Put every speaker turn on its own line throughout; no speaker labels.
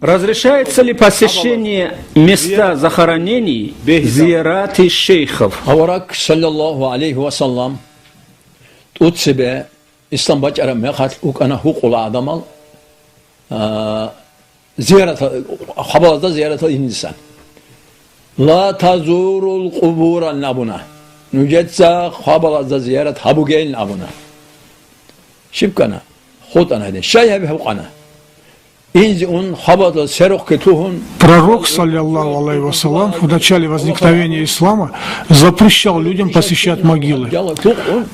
Разрешается ли посещение места захоронений, зияраты шейхов?
Аварак, саллаллаху алейхи вассалам, тут себе İslam bacara mekat ukana hukula adamal ziyaret habalada ziyaret insan la tazurul kuburan abuna nücetsa habalada ziyaret habugelin abuna şibkana khutana de şayha bi hukana инзиун хабада серох кетухун.
Пророк, саллиллаху алейхи вассалам, в начале возникновения ислама запрещал людям посещать могилы.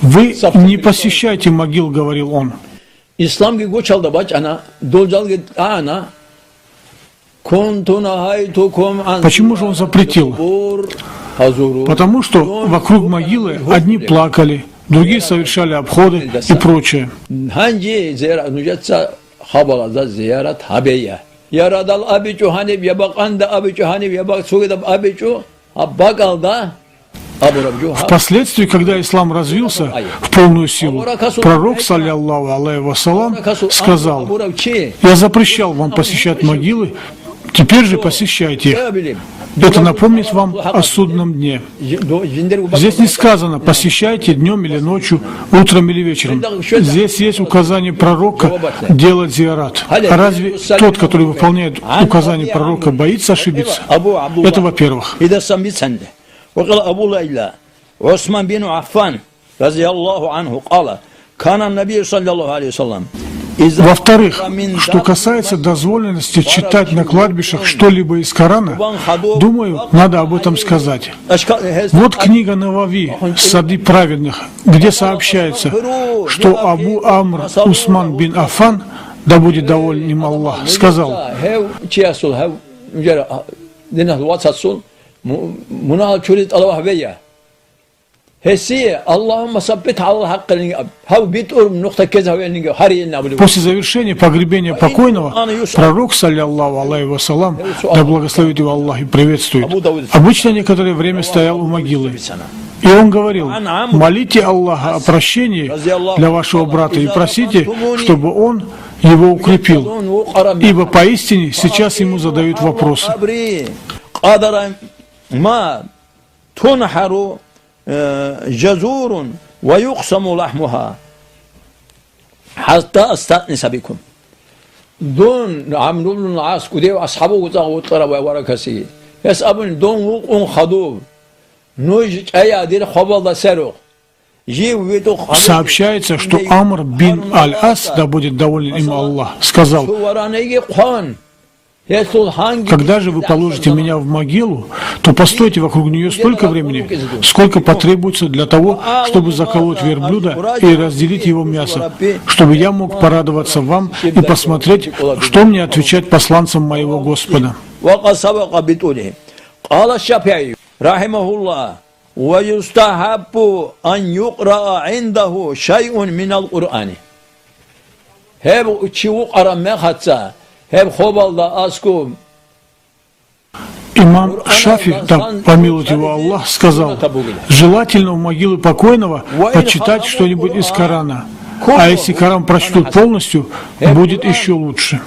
Вы не посещайте могил, говорил он. Почему же он запретил? Потому что вокруг могилы одни плакали, другие совершали обходы и прочее.
Habalada ziyaret habeye. Yaradal abicu hanif yabak anda abicu hanif yabak sugidab abicu аббагалда.
Впоследствии, когда ислам развился в полную силу, пророк, саллиллаху алейхи вассалам, сказал: «Я запрещал вам посещать могилы, теперь же посещайте их. Это напомнит вам о судном дне». Здесь не сказано «посещайте днем или ночью, утром или вечером». Здесь есть указание пророка делать зиярат. А разве тот, который выполняет указание пророка, боится ошибиться? Это во-первых. Во-вторых, что касается дозволенности читать на кладбищах что-либо из Корана, думаю, надо об этом сказать. Вот книга Навави «Сады праведных», где сообщается, что Абу Амр Усман бин Аффан, да будет доволен им Аллах, сказал: После завершения погребения покойного пророк, саллиллаху алейхи вассалам, да благословит его Аллах и приветствует, обычно некоторое время стоял у могилы. И он говорил: молите Аллаха о прощении для вашего брата и просите, чтобы он его укрепил, ибо поистине сейчас ему задают вопросы.
جزور ويقسم لحمها حتى استأنس بكم دون عمرو بن العاص كده أصحابه وطلبوا وركسي يسأبون دون وقون خضوب نوج أي أدير خبل سرق.
Сообщается, что Амр бин Аль-Ас, да будет доволен им Аллах, сказал: «Когда же вы положите меня в могилу, то постойте вокруг нее столько времени, сколько потребуется для того, чтобы заколоть верблюда и разделить его мясо, чтобы я мог порадоваться вам и посмотреть, что мне отвечать посланцам моего Господа». Имам Шафи, да помилует его Аллах, сказал: желательно у могилы покойного почитать что-нибудь из Корана, а если Коран прочтут полностью, будет еще лучше.